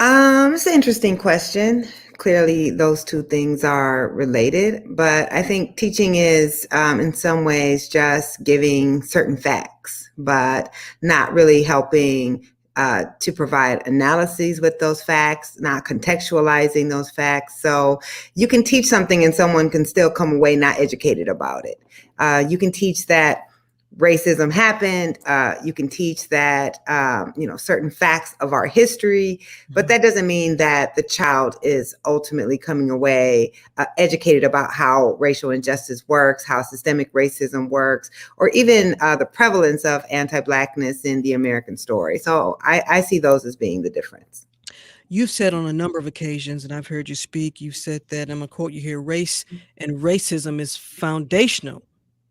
It's an interesting question. Clearly, those two things are related, but I think teaching is, in some ways, just giving certain facts, but not really helping to provide analyses with those facts, not contextualizing those facts. So you can teach something and someone can still come away not educated about it. You can teach that racism happened. You can teach that, certain facts of our history, but that doesn't mean that the child is ultimately coming away educated about how racial injustice works, how systemic racism works, or even the prevalence of anti-Blackness in the American story. So I see those as being the difference. You've said on a number of occasions, and I've heard you speak, you've said that, I'm going to quote you here, race and racism is foundational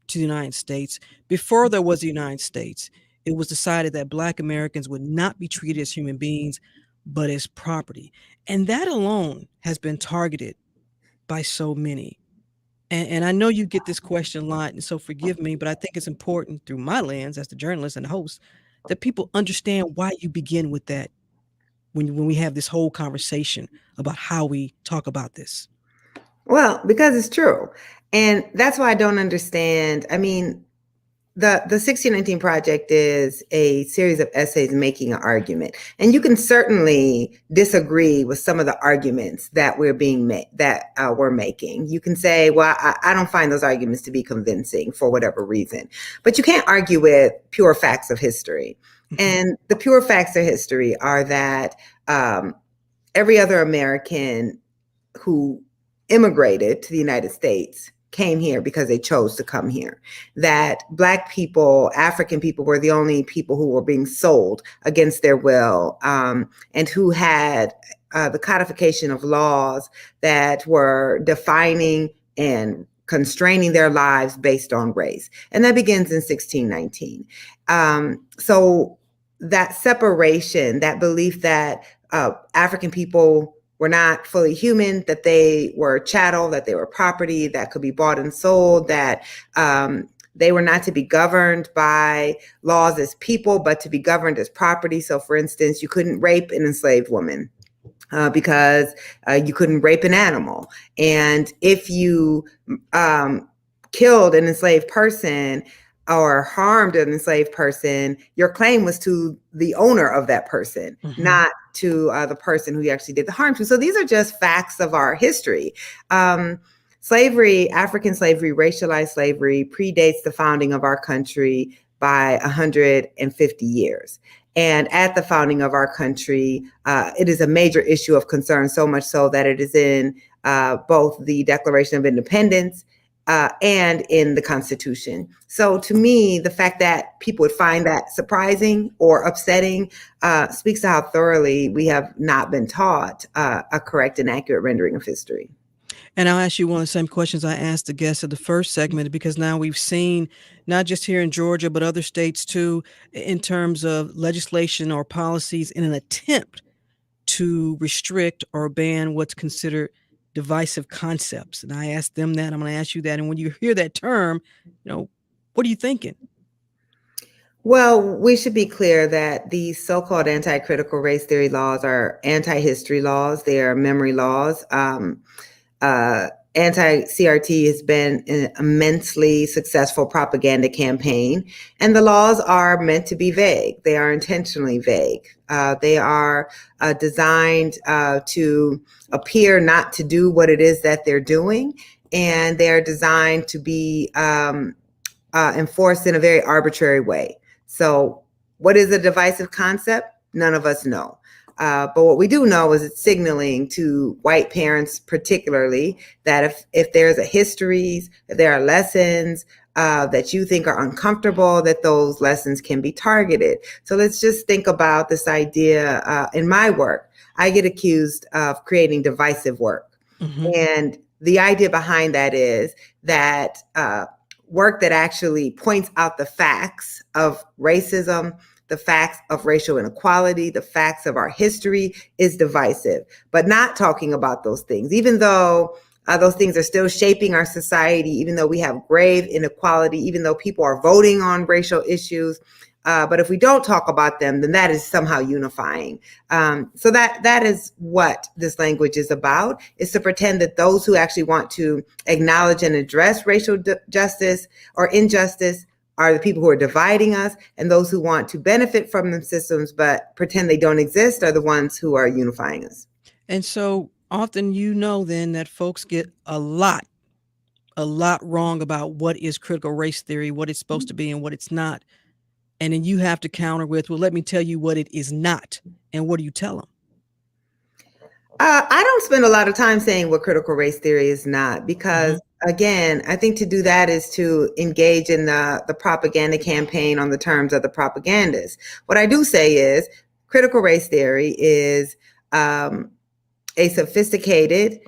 to the United States. Before there was the United States, it was decided that Black Americans would not be treated as human beings, but as property. And that alone has been targeted by so many. And I know you get this question a lot, and so forgive me, but I think it's important through my lens as the journalist and the host that people understand why you begin with that when we have this whole conversation about how we talk about this. Well, because it's true. And that's why I don't understand. I mean, the 1619 Project is a series of essays making an argument. And you can certainly disagree with some of the arguments that we're making. You can say, well, I don't find those arguments to be convincing for whatever reason. But you can't argue with pure facts of history. And the pure facts of history are that every other American who immigrated to the United States came here because they chose to come here. That Black people, African people were the only people who were being sold against their will, and who had the codification of laws that were defining and constraining their lives based on race. And that begins in 1619. So that separation, that belief that African people were not fully human, that they were chattel, that they were property that could be bought and sold, that they were not to be governed by laws as people, but to be governed as property. So for instance, you couldn't rape an enslaved woman because you couldn't rape an animal. And if you killed an enslaved person or harmed an enslaved person, your claim was to the owner of that person, not to the person who you actually did the harm to. So these are just facts of our history. Slavery, African slavery, racialized slavery predates the founding of our country by 150 years. And at the founding of our country, it is a major issue of concern, so much so that it is in both the Declaration of Independence and in the Constitution. So to me, the fact that people would find that surprising or upsetting speaks to how thoroughly we have not been taught a correct and accurate rendering of history. And I'll ask you one of the same questions I asked the guests of the first segment, because now we've seen, not just here in Georgia, but other states too, in terms of legislation or policies in an attempt to restrict or ban what's considered divisive concepts. And I asked them that, I'm going to ask you that. And when you hear that term, what are you thinking? Well, we should be clear that these so-called anti-critical race theory laws are anti-history laws. They are memory laws. Anti-CRT has been an immensely successful propaganda campaign, and the laws are meant to be vague. They are intentionally vague. They are designed to appear not to do what it is that they're doing, and they are designed to be enforced in a very arbitrary way. So what is a divisive concept? None of us know. But what we do know is it's signaling to white parents, particularly, that if there's a histories, if there are lessons that you think are uncomfortable, that those lessons can be targeted. So let's just think about this idea. In my work, I get accused of creating divisive work. Mhm. And the idea behind that is that work that actually points out the facts of racism, the facts of racial inequality, the facts of our history is divisive, but not talking about those things, even though those things are still shaping our society, even though we have grave inequality, even though people are voting on racial issues. But if we don't talk about them, then that is somehow unifying. So that is what this language is about, is to pretend that those who actually want to acknowledge and address racial justice or injustice are the people who are dividing us, and those who want to benefit from the systems but pretend they don't exist are the ones who are unifying us. And so often, then that folks get a lot wrong about what is critical race theory, what it's supposed to be and what it's not. And then you have to counter with, well, let me tell you what it is not. And what do you tell them? I don't spend a lot of time saying what critical race theory is not, because again, I think to do that is to engage in the propaganda campaign on the terms of the propagandists. What I do say is critical race theory is a sophisticated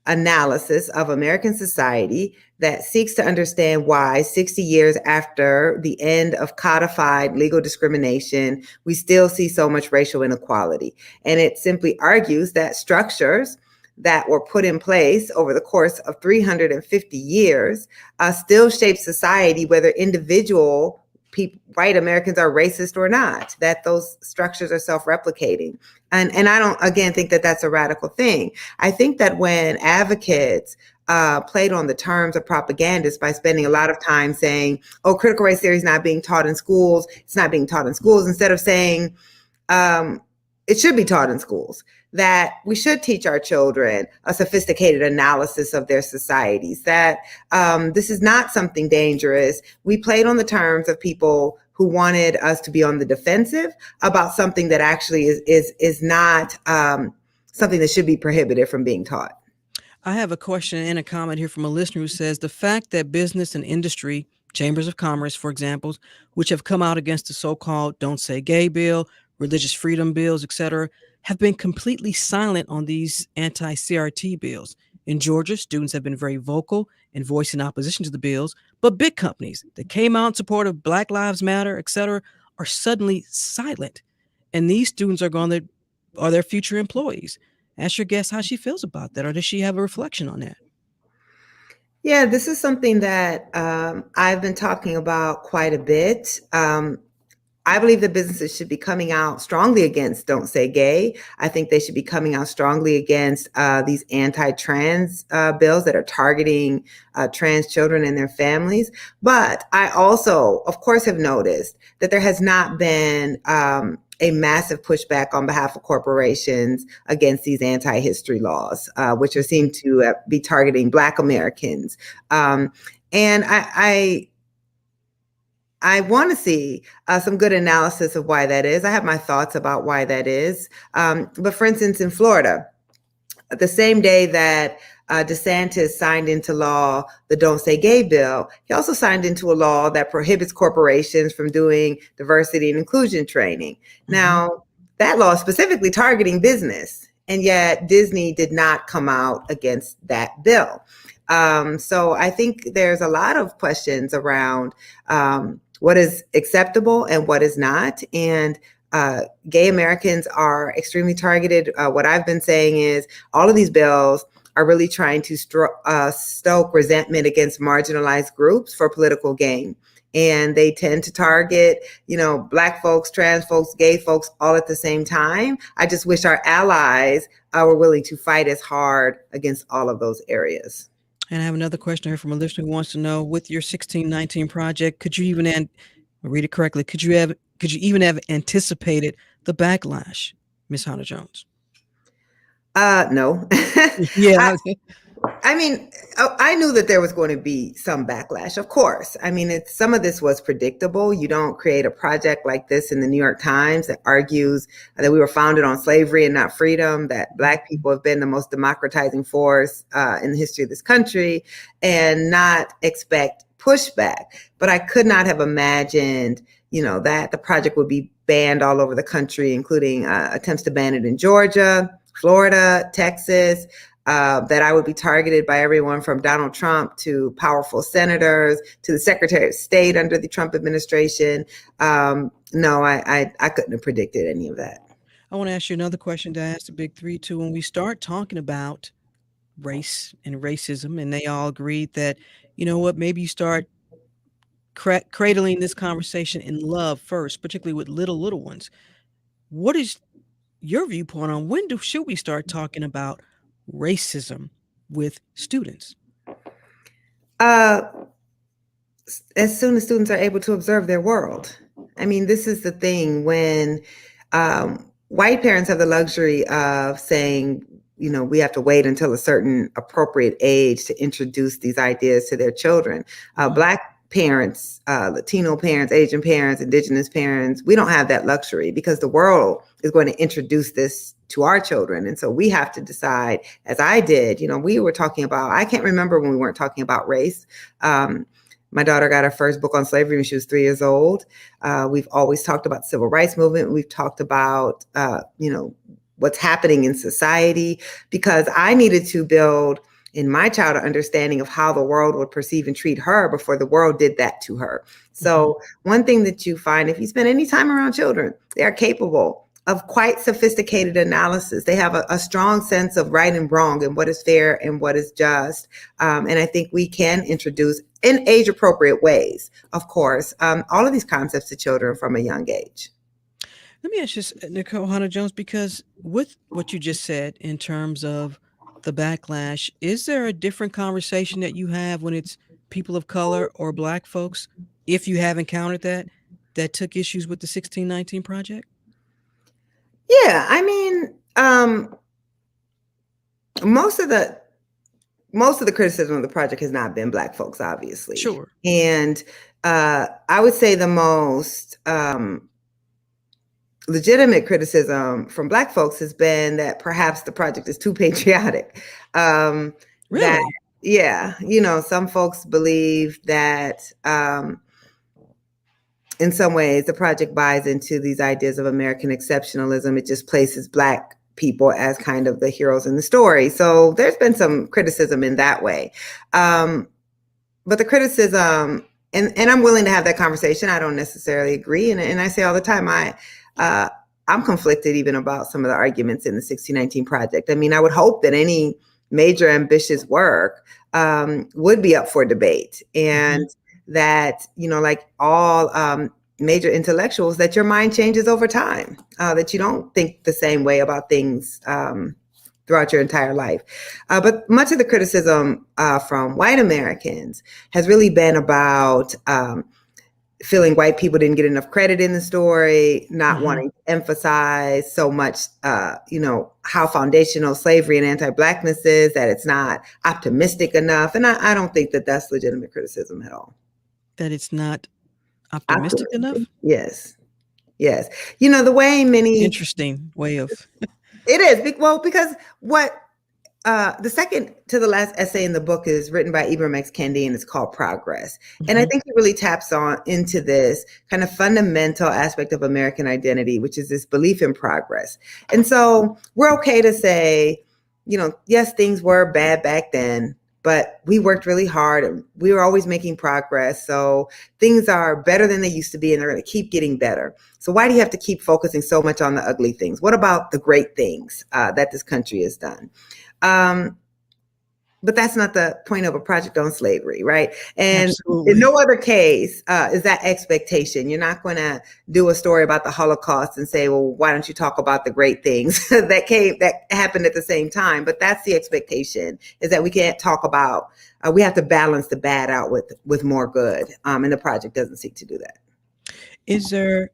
analysis of American society that seeks to understand why 60 years after the end of codified legal discrimination, we still see so much racial inequality. And it simply argues that structures that were put in place over the course of 350 years still shape society, whether individual white Americans are racist or not, that those structures are self-replicating. And I don't, again, think that that's a radical thing. I think that when advocates played on the terms of propagandists by spending a lot of time saying, oh, critical race theory is not being taught in schools, it's not being taught in schools, instead of saying it should be taught in schools, that we should teach our children a sophisticated analysis of their societies, that this is not something dangerous. We played on the terms of people who wanted us to be on the defensive about something that actually is not something that should be prohibited from being taught. I have a question and a comment here from a listener who says the fact that business and industry, chambers of commerce, for example, which have come out against the so-called Don't Say Gay bill, religious freedom bills, etc., have been completely silent on these anti-CRT bills. In Georgia, students have been very vocal in voicing opposition to the bills, but big companies that came out in support of Black Lives Matter, etc., are suddenly silent. And these students are their future employees. Ask your guest how she feels about that, or does she have a reflection on that? Yeah, this is something that I've been talking about quite a bit. I believe that businesses should be coming out strongly against Don't Say Gay. I think they should be coming out strongly against these anti-trans bills that are targeting trans children and their families. But I also, of course, have noticed that there has not been a massive pushback on behalf of corporations against these anti-history laws, which are seen to be targeting Black Americans. And I want to see some good analysis of why that is. I have my thoughts about why that is. But for instance, in Florida, the same day that DeSantis signed into law the Don't Say Gay bill, he also signed into a law that prohibits corporations from doing diversity and inclusion training. Mm-hmm. Now, that law is specifically targeting business, and yet Disney did not come out against that bill. So I think there's a lot of questions around what is acceptable and what is not. And gay Americans are extremely targeted. What I've been saying is all of these bills are really trying to stoke resentment against marginalized groups for political gain. And they tend to target, Black folks, trans folks, gay folks, all at the same time. I just wish our allies were willing to fight as hard against all of those areas. And I have another question here from a listener who wants to know, with your 1619 project, could you even read it correctly? Could you even have anticipated the backlash, Ms. Hannah-Jones? No. Yeah. I mean, I knew that there was going to be some backlash, of course. I mean, some of this was predictable. You don't create a project like this in the New York Times that argues that we were founded on slavery and not freedom, that Black people have been the most democratizing force in the history of this country, and not expect pushback. But I could not have imagined, that the project would be banned all over the country, including attempts to ban it in Georgia, Florida, Texas. That I would be targeted by everyone from Donald Trump to powerful senators to the Secretary of State under the Trump administration. No, I couldn't have predicted any of that. I want to ask you another question to ask the big three too. When we start talking about race and racism, and they all agreed that, you know what, maybe you start cradling this conversation in love first, particularly with little ones. What is your viewpoint on should we start talking about racism with students? As soon as students are able to observe their world. I mean, this is the thing when white parents have the luxury of saying, we have to wait until a certain appropriate age to introduce these ideas to their children. Black parents, Latino parents, Asian parents, Indigenous parents, we don't have that luxury because the world is going to introduce this to our children. And so we have to decide, as I did, we were talking about, I can't remember when we weren't talking about race. My daughter got her first book on slavery when she was 3 years old. We've always talked about the civil rights movement. We've talked about, what's happening in society, because I needed to build in my child an understanding of how the world would perceive and treat her before the world did that to her. So one thing that you find, if you spend any time around children, they are capable of quite sophisticated analysis. They have a strong sense of right and wrong and what is fair and what is just. And I think we can introduce in age appropriate ways, of course, all of these concepts to children from a young age. Let me ask you, Nikole Hannah-Jones, because with what you just said in terms of the backlash, is there a different conversation that you have when it's people of color or Black folks, if you have encountered that took issues with the 1619 Project? Yeah, I mean, most of the criticism of the project has not been Black folks, obviously. Sure. And I would say the most legitimate criticism from Black folks has been that perhaps the project is too patriotic. Really? That, yeah, some folks believe that in some ways the project buys into these ideas of American exceptionalism. It just places Black people as kind of the heroes in the story. So there's been some criticism in that way. But the criticism, and I'm willing to have that conversation. I don't necessarily agree. And I say all the time, I'm conflicted even about some of the arguments in the 1619 Project. I mean, I would hope that any major ambitious work would be up for debate, and that, like all major intellectuals, that your mind changes over time, that you don't think the same way about things throughout your entire life. But much of the criticism from white Americans has really been about feeling white people didn't get enough credit in the story, not wanting to emphasize so much, how foundational slavery and anti-Blackness is, that it's not optimistic enough. And I don't think that that's legitimate criticism at all. That it's not optimistic enough? Yes. Yes. The way many... Interesting way of... It is. Well, because what... the second to the last essay in the book is written by Ibram X. Kendi, and it's called Progress. And I think it really taps into this kind of fundamental aspect of American identity, which is this belief in progress. And so we're okay to say, yes, things were bad back then, but we worked really hard and we were always making progress. So things are better than they used to be, and they're going to keep getting better. So why do you have to keep focusing so much on the ugly things? What about the great things that this country has done? But that's not the point of a project on slavery, right? And Absolutely. In no other case is that expectation. You're not going to do a story about the Holocaust and say, well, why don't you talk about the great things that happened at the same time? But that's the expectation, is that we can't talk about, we have to balance the bad out with more good. And the project doesn't seek to do that. Is there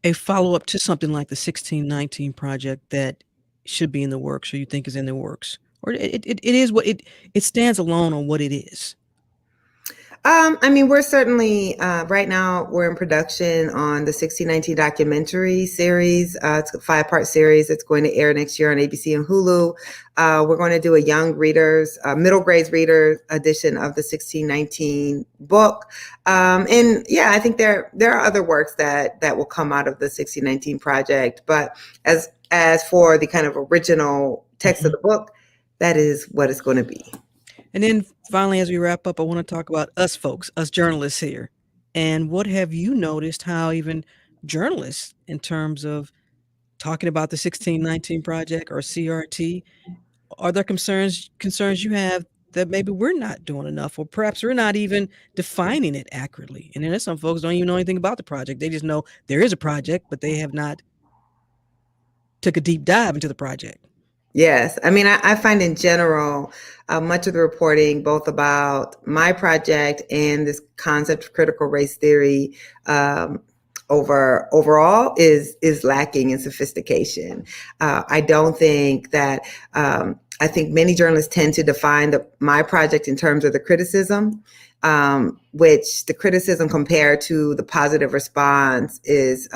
a follow-up to something like the 1619 Project that should be in the works, or you think is in the works? or it is what it stands alone on what it is? I mean, we're certainly right now we're in production on the 1619 documentary series. It's a 5-part series. It's going to air next year on ABC and Hulu. We're going to do a young readers, middle grade reader edition of the 1619 book. And yeah, I think there are other works that will come out of the 1619 project. But as for the kind of original text of the book, that is what it's going to be. And then finally, as we wrap up, I want to talk about us folks, us journalists here. And what have you noticed how even journalists, in terms of talking about the 1619 project or CRT, are there concerns you have that maybe we're not doing enough, or perhaps we're not even defining it accurately? And then there's some folks don't even know anything about the project. They just know there is a project, but they have not took a deep dive into the project. Yes. I mean, I find in general, much of the reporting, both about my project and this concept of critical race theory overall is lacking in sophistication. I don't think that, I think many journalists tend to define my project in terms of the criticism, which the criticism compared to the positive response is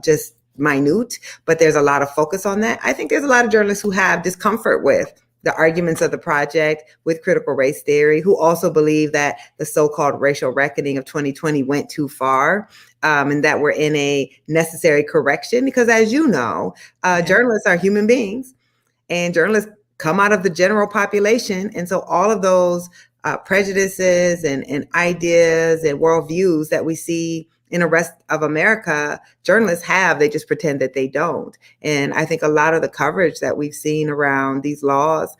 just minute, but there's a lot of focus on that. I think there's a lot of journalists who have discomfort with the arguments of the project, with critical race theory, who also believe that the so-called racial reckoning of 2020 went too far, and that we're in a necessary correction. Because as you know, journalists are human beings, and journalists come out of the general population. And so all of those prejudices and ideas and worldviews that we see in the rest of America, journalists have, they just pretend that they don't. And I think a lot of the coverage that we've seen around these laws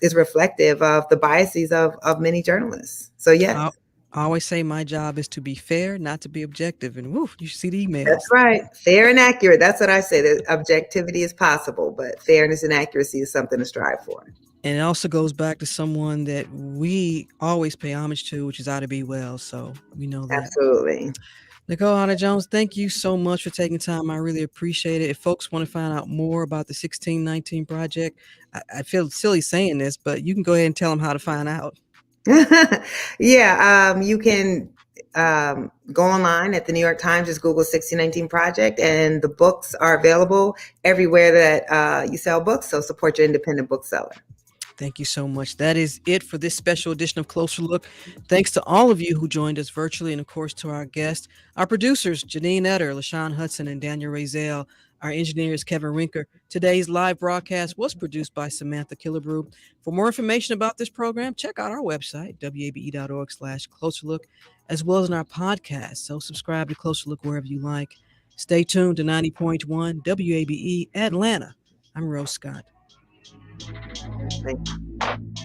is reflective of the biases of many journalists. So yes. I always say my job is to be fair, not to be objective. And woof, you see the emails. That's right. Fair and accurate. That's what I say. That objectivity is possible, but fairness and accuracy is something to strive for. And it also goes back to someone that we always pay homage to, which is Ida B. Wells. So we know that. Absolutely. Nikole Hannah-Jones, thank you so much for taking time. I really appreciate it. If folks want to find out more about the 1619 project, I feel silly saying this, but you can go ahead and tell them how to find out. Yeah, you can go online at the New York Times, just Google 1619 Project, and the books are available everywhere that you sell books. So support your independent bookseller. Thank you so much. That is it for this special edition of Closer Look. Thanks to all of you who joined us virtually, and of course to our guests, our producers, Janine Etter, LaShawn Hudson, and Daniel Razel. Our engineer is Kevin Rinker. Today's live broadcast was produced by Samantha Killebrew. For more information about this program, check out our website, wabe.org/closerlook, as well as in our podcast. So subscribe to Closer Look wherever you like. Stay tuned to 90.1 WABE Atlanta. I'm Rose Scott. Thank you.